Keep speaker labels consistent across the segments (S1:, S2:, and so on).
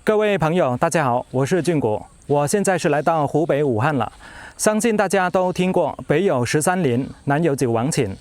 S1: 各位朋友，大家好，我是俊國，我現在是來到湖北武漢了。相信大家都聽過北有13陵，南有九王寢。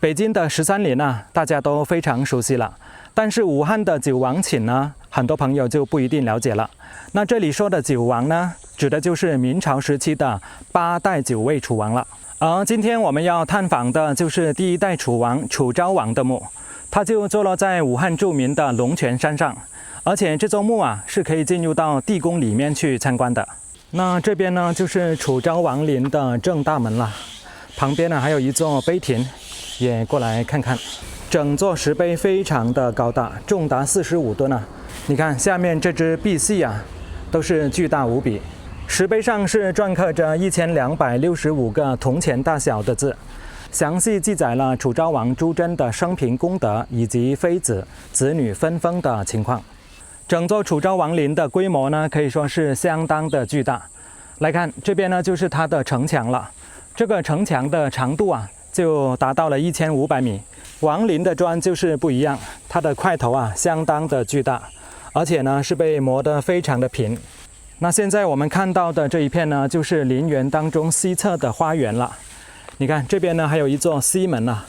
S1: 北京的13陵啊，大家都非常熟悉了。但是武漢的九王寢呢，很多朋友就不一定了解了。那這裡說的九王呢，指的就是明朝時期的8代9位楚王了。而今天我們要探訪的就是第一代楚王楚昭王的墓，它就坐落在武漢著名的龍泉山上。而且這座墓啊，是可以進入到地宮裡面去參觀的。那這邊呢，就是楚昭王陵的正大門了。旁邊呢，還有一座碑亭，也過來看看。整座石碑非常的高大，重達45噸啊！你看下面這隻贔屭啊，都是巨大無比。石碑上是篆刻着1265個銅錢大小的字，詳細記載了楚昭王朱桢的生平功德以及妃子、子女分封的情況。整座楚昭王陵的規模呢，可以說是相当的巨大。來看這邊呢，就是它的城牆了。這個城牆的長度啊，就達到了1500米。王陵的磚就是不一樣，它的塊頭啊，相當的巨大，而且呢，是被磨得非常的平。那現在我們看到的這一片呢，就是陵園當中西側的花園了。你看這邊呢，還有一座西門啊。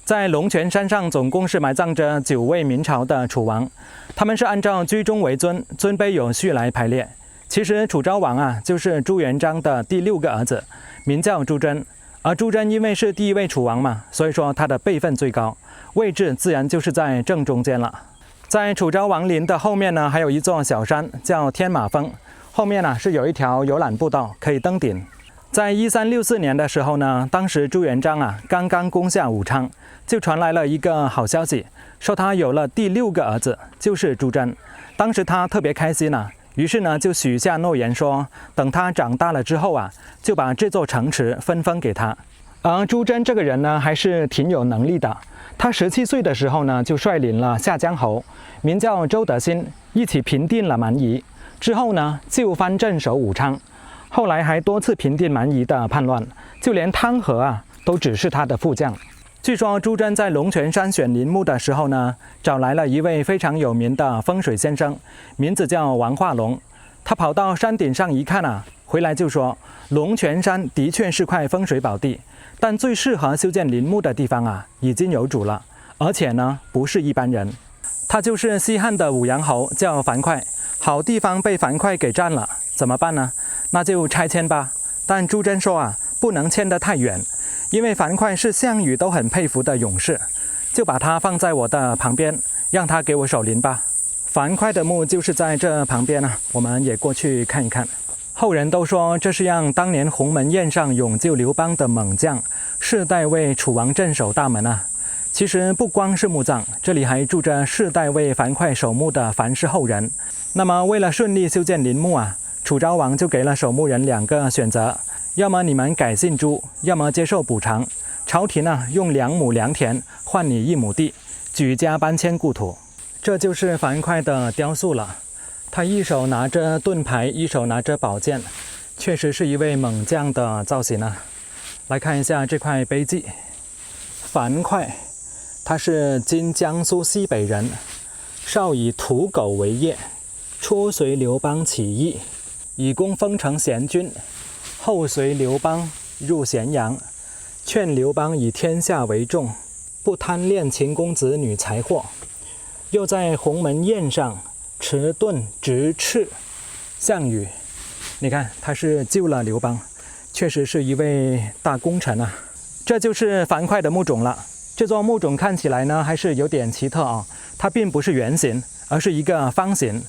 S1: 在龍泉山上，總共是埋葬着9位明朝的楚王，他們是按照居中為尊，尊卑有序來排列。其實楚昭王啊，就是朱元璋的第6個兒子，名叫朱桢。而朱桢因為是第一位楚王嘛，所以說他的輩分最高，位置自然就是在正中間了。在楚昭王陵的後面呢，還有一座小山，叫天馬峰，後面呢是有一條遊覽步道，可以登頂。在1364年的時候呢，當時朱元璋啊剛剛攻下武昌，就傳來了一個好消息，說他有了第6個兒子，就是朱桢。當時他特別開心啊，於是呢就許下諾言說，等他長大了之後啊，就把這座城池分封給他。而朱桢這個人呢，還是挺有能力的。他17歲的時候呢，就率領了下江侯，名叫周德新，一起平定了蠻夷。之後呢，就藩鎮守武昌。後來還多次平定蠻夷的叛亂，就連湯和啊都只是他的副將。據說朱桢在龍泉山選陵墓的時候呢，找來了一位非常有名的風水先生，名字叫王化龍。他跑到山頂上一看啊，回來就說，龍泉山的確是塊風水寶地，但最適合修建陵墓的地方啊，已經有主了，而且呢不是一般人，他就是西漢的武陽侯，叫樊噲。好地方被樊噲給占了，怎麼辦呢？那就拆遷吧。但朱桢說啊，不能遷得太遠，因為樊噲是項羽都很佩服的勇士，就把他放在我的旁邊，讓他給我守陵吧。樊噲的墓就是在這旁邊啊，我們也過去看一看。後人都說這是讓當年鴻門宴上勇救劉邦的猛將，世代為楚王鎮守大門啊。其實不光是墓葬，這裡還住着世代為樊噲守墓的樊氏後人。那麼為了順利修建陵墓啊，楚昭王就給了守墓人2個選擇，要麼你們改姓朱，要麼接受補償。朝廷呢，用2畝良田換你1畝地，舉家搬遷故土。這就是樊噲的雕塑了，他一手拿着盾牌，一手拿着宝劍，確實是一位猛將的造型啊。來看一下這塊碑記，樊噲，他是今江蘇西北人，少以屠狗為業，初隨劉邦起義，以功封成賢君，後隨劉邦入咸陽，勸劉邦以天下為重，不貪戀秦公子女財貨，又在鴻門宴上持盾直斥項羽。你看他是救了劉邦，確實是一位大功臣啊。這就是樊噲的墓冢了。這座墓冢看起來呢，還是有點奇特啊。它並不是圓形，而是一個方形，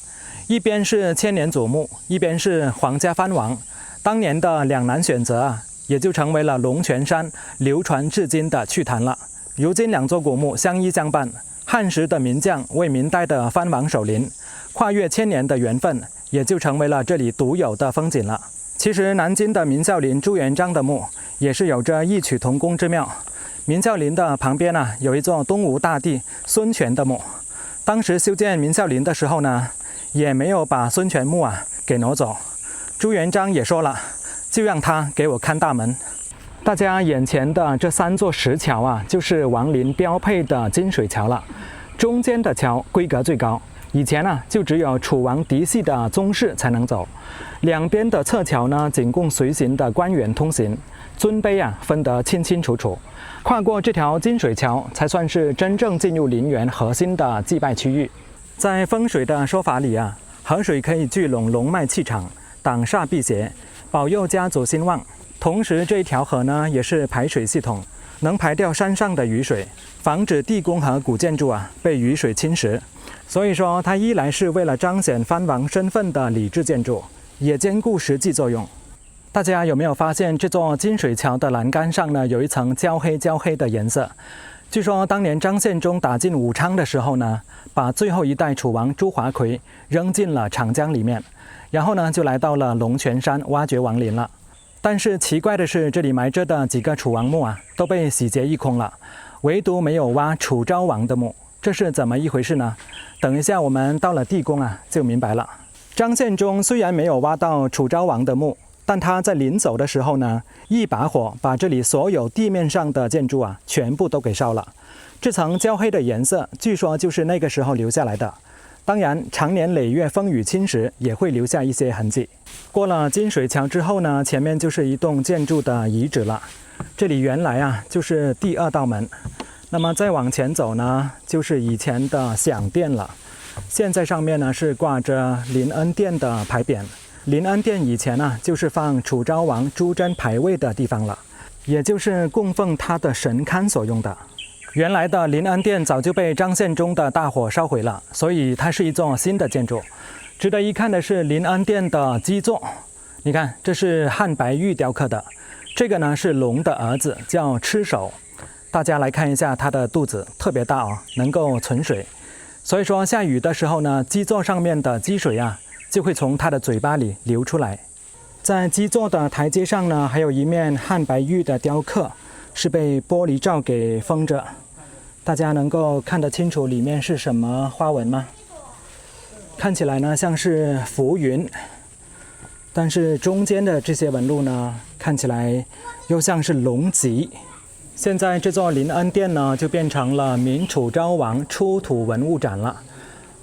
S1: 一邊是千年祖墓，一邊是皇家藩王。當年的兩難選擇啊，也就成為了龍泉山流傳至今的趣談了。如今2座古墓相依相伴，漢時的名將為明代的藩王守陵，跨越1000年的緣分，也就成為了這裡獨有的風景了。其實南京的明孝陵朱元璋的墓也是有着異曲同工之妙。明孝陵的旁邊呢，有一座東吳大帝孫權的墓。當時修建明孝陵的時候呢，也沒有把孫權墓啊給挪走。朱元璋也说了，就讓他給我看大門。大家眼前的這3座石橋啊，就是王陵標配的金水橋了。中間的橋規格最高，以前啊，就只有楚王嫡系的宗室才能走，两邊的側橋呢，僅供隨行的官員通行，尊卑啊分得清清楚楚。跨過這條金水橋，才算是真正進入陵園核心的祭拜區域。在風水的說法裡啊，河水可以聚攏龍脈氣場，擋煞辟邪，保佑家族興旺。同時，這一條河呢，也是排水系統，能排掉山上的雨水，防止地宮和古建築啊被雨水侵蝕。所以說，它一來是為了彰顯藩王身份的禮制建築，也兼顧實際作用。大家有沒有發現，這座金水橋的欄杆上呢，有一層焦黑的顏色？據說當年張獻忠打進武昌的時候呢，把最後一代楚王朱華奎扔進了長江裡面，然後呢就來到了龙泉山挖掘王陵了。但是奇怪的是，這裡埋着的幾個楚王墓啊，都被洗劫一空了，唯獨沒有挖楚昭王的墓，這是怎麼一回事呢？等一下我們到了地宮啊，就明白了。張獻忠雖然沒有挖到楚昭王的墓，但他在臨走的時候呢，一把火把這裡所有地面上的建築啊，全部都給燒了。這層焦黑的顏色，據說就是那個時候留下來的。當然，常年累月風雨侵蝕，也會留下一些痕跡。過了金水橋之後呢，前面就是一棟建築的遺址了。這裡原來啊，就是第二道門。那麼再往前走呢，就是以前的享殿了。現在上面呢是掛着臨恩殿的牌匾。臨恩殿以前呢，就是放楚昭王朱桢牌位的地方了，也就是供奉他的神龕所用的。原來的臨恩殿早就被張獻忠的大火燒毀了，所以它是一座新的建築。值得一看的是臨恩殿的基座，你看，這是漢白玉雕刻的。這個呢是龍的兒子，叫螭首。大家來看一下，它的肚子特別大哦，能夠存水。所以說下雨的時候呢，基座上面的積水啊，就會從它的嘴巴裡流出來。在基座的台階上呢，還有一面漢白玉的雕刻，是被玻璃罩給封着。大家能夠看得清楚裡面是什麼花紋嗎？看起來呢像是浮雲，但是中間的這些紋路呢，看起來又像是龍脊。現在這座臨恩殿呢，就變成了明楚昭王出土文物展了。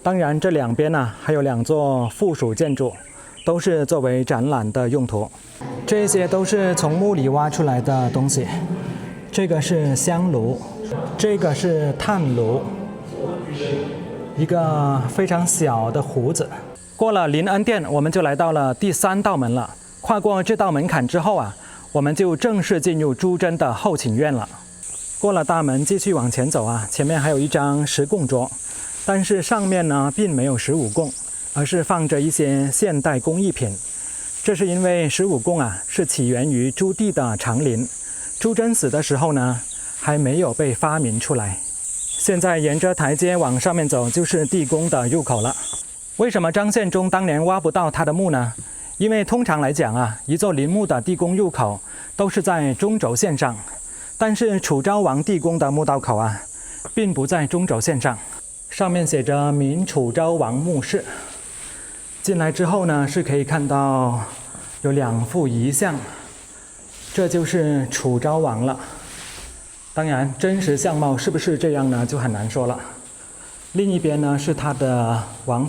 S1: 當然，這兩邊呢還有兩座附屬建築，都是作為展覽的用途。這些都是從墓裡挖出來的東西。這個是香爐，這個是炭爐，一個非常小的壺子。過了臨恩殿，我們就來到了第三道門了。跨過這道門檻之後啊，我們就正式進入朱桢的後寢院了。過了大門，繼續往前走啊，前面還有一張石供桌，但是上面呢並沒有十五供，而是放着一些現代工藝品。這是因為十五供啊是起源於朱棣的長陵。朱桢死的時候呢，還沒有被發明出來。現在沿着台階往上面走，就是地宮的入口了。為什麼張獻忠當年挖不到他的墓呢？因為通常來講啊，一座陵墓的地宮入口都是在中軸線上，但是楚昭王地宮的墓道口啊，並不在中軸線上，上面寫着明楚昭王墓室。進來之後呢，是可以看到有兩副遺像。這就是楚昭王了。當然，真實相貌是不是這樣呢，就很難說了。另一邊呢是他的王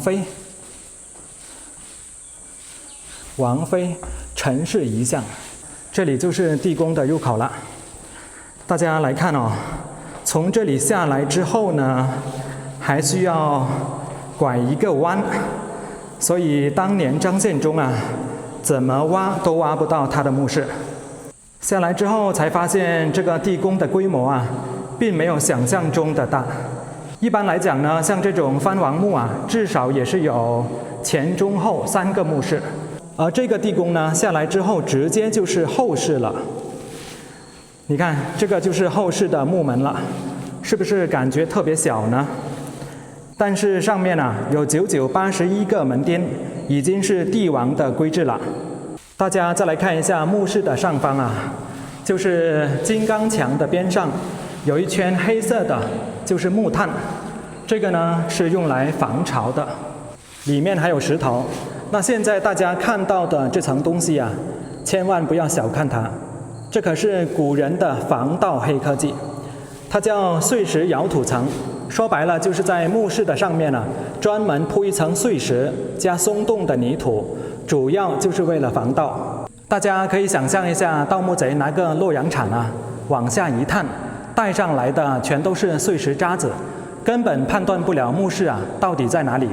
S1: 妃陳氏遺像。這裡就是地宮的入口了。大家來看哦，從這裡下來之後呢，還需要拐一個彎，所以當年張獻忠啊，怎麼挖都挖不到他的墓室。下來之後才發現，這個地宮的規模啊，並沒有想象中的大。一般來講呢，像這種藩王墓啊，至少也是有前中後3個墓室。而這個地宮呢，下來之後直接就是後室了。你看，這個就是後室的木門了，是不是感覺特別小呢？但是上面啊，有981個門釘，已經是帝王的規制了。大家再來看一下墓室的上方啊，就是金剛牆的邊上有一圈黑色的，就是木炭。這個呢是用來防潮的，裡面還有石頭。那現在大家看到的這層東西啊，千萬不要小看它，這可是古人的防盜黑科技，它叫碎石窯土層，說白了就是在墓室的上面專門鋪一層碎石加鬆動的泥土，主要就是為了防盜。大家可以想象一下，盜墓賊拿個洛陽鏟往下一探，帶上來的全都是碎石渣子，根本判斷不了墓室到底在哪裡。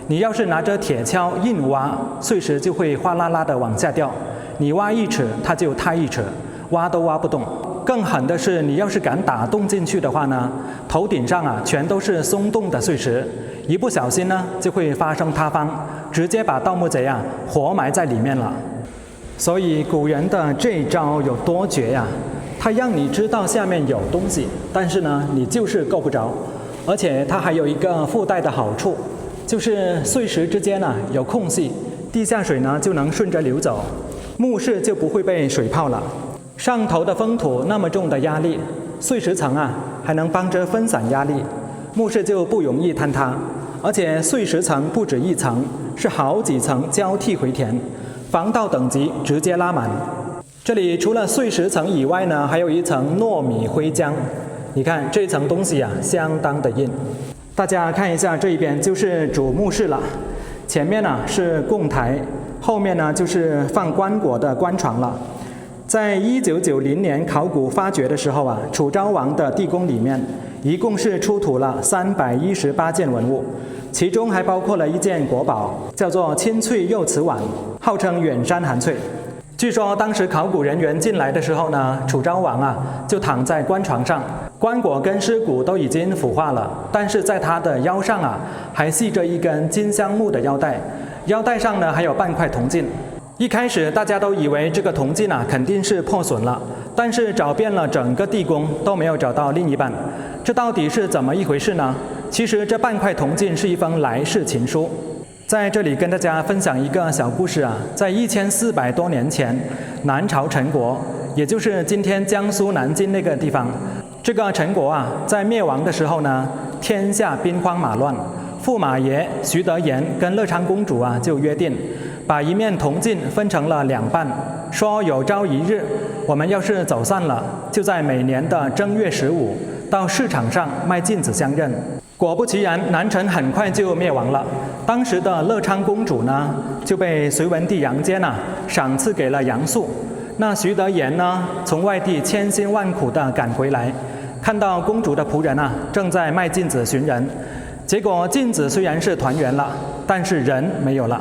S1: 你要是拿着鐵鍬硬挖，碎石就會嘩啦啦的往下掉，你挖1尺它就塌1尺，挖都挖不動。更狠的是，你要是敢打洞進去的話呢，頭頂上全都是鬆動的碎石，一不小心呢就會發生塌方，直接把盜墓賊活埋在裡面了。所以古人的這一招有多絕呀！他讓你知道下面有東西，但是呢你就是夠不着，而且它還有一個附帶的好處，就是碎石之間有空隙，地下水呢就能順着流走，墓室就不會被水泡了。上頭的封土那麼重的壓力，碎石層還能幫着分散壓力，墓室就不容易坍塌。而且碎石層不止一層，是好幾層交替回填，防盜等級直接拉滿。這裡除了碎石層以外呢，還有一層糯米灰漿。你看這層東西相当的硬。大家看一下這一邊就是主墓室了，前面是供台，後面呢就是放棺椁的棺床了。在1990年考古發掘的時候楚昭王的地宮裡面一共是出土了318件文物，其中還包括了一件國寶，叫做青翠釉瓷碗，號稱遠山寒翠。據說當時考古人員進來的時候呢，楚昭王就躺在棺床上，棺椁跟屍骨都已經腐化了，但是在他的腰上還繫着一根金香木的腰帶，腰帶上呢還有半塊铜鏡。一開始大家都以為這個銅鏡肯定是破損了，但是找遍了整個地宮都沒有找到另一半，這到底是怎麼一回事呢？其實這半塊銅鏡是一封來世情書。在這裡跟大家分享一個小故事在1400多年前，南朝陳國，也就是今天江蘇南京那個地方，這個陳國在滅亡的時候呢，天下兵荒馬亂，駙馬爺徐德言跟樂昌公主就約定，把一面銅鏡分成了2半，說有朝一日我們要是走散了，就在每年的正月15到市場上賣鏡子相認。果不其然，南陳很快就滅亡了。當時的樂昌公主呢，就被隋文帝楊堅賞賜給了楊素。那徐德言呢，從外地千辛萬苦地趕回來，看到公主的僕人正在賣鏡子尋人，結果鏡子雖然是團圓了，但是人沒有了。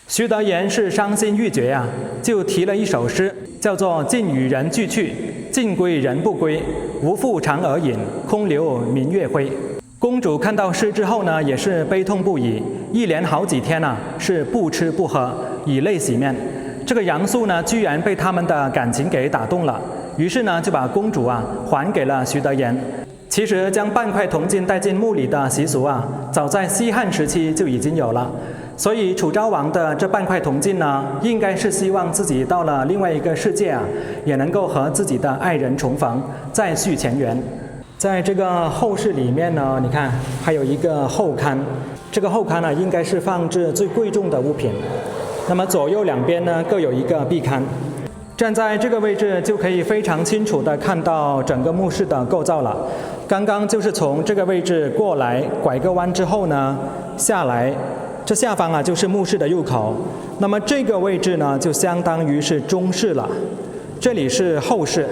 S1: 徐德言是傷心欲絕就題了一首詩，叫做鏡與人俱去，鏡歸人不歸，無復嫦娥影，空留明月輝。公主看到詩之後呢，也是悲痛不已，一連好幾天是不吃不喝，以淚洗面。這個楊素呢，居然被他們的感情給打動了，於是呢就把公主還給了徐德言。其實將半塊銅鏡帶進墓裡的習俗早在西漢時期就已經有了。所以楚昭王的這半塊銅鏡呢，應該是希望自己到了另外一個世界也能夠和自己的愛人重逢，再續前緣。在這個後室裡面呢，你看還有一個後龕，這個後龕呢應該是放置最貴重的物品。那麼左右兩邊呢各有一個壁龕，站在這個位置就可以非常清楚地看到整個墓室的構造了。剛剛就是從這個位置過來，拐個彎之後呢下來，這下方就是墓室的入口。那麼這個位置呢就相當於是中室了，這裡是後室，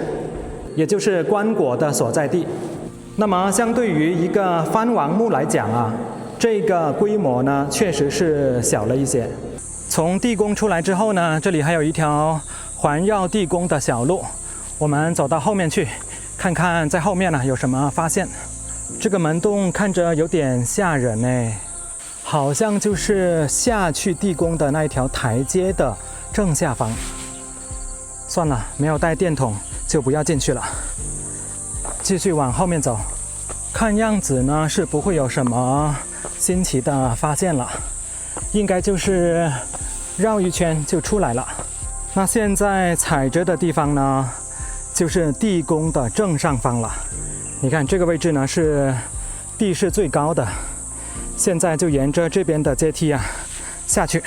S1: 也就是棺椁的所在地。那麼相對於一個藩王墓來講這個規模呢確實是小了一些。從地宮出來之後呢，這裡還有一條環繞地宮的小路，我們走到後面去看看在後面有什麼發現。這個門洞看着有點嚇人好像就是下去地宮的那一條台階的正下方。算了，沒有帶電筒就不要進去了，繼續往後面走。看樣子呢是不會有什麼新奇的發現了，應該就是繞一圈就出來了。那現在踩着的地方呢，就是地宮的正上方了。你看這個位置呢是地勢最高的，現在就沿着這邊的階梯下去。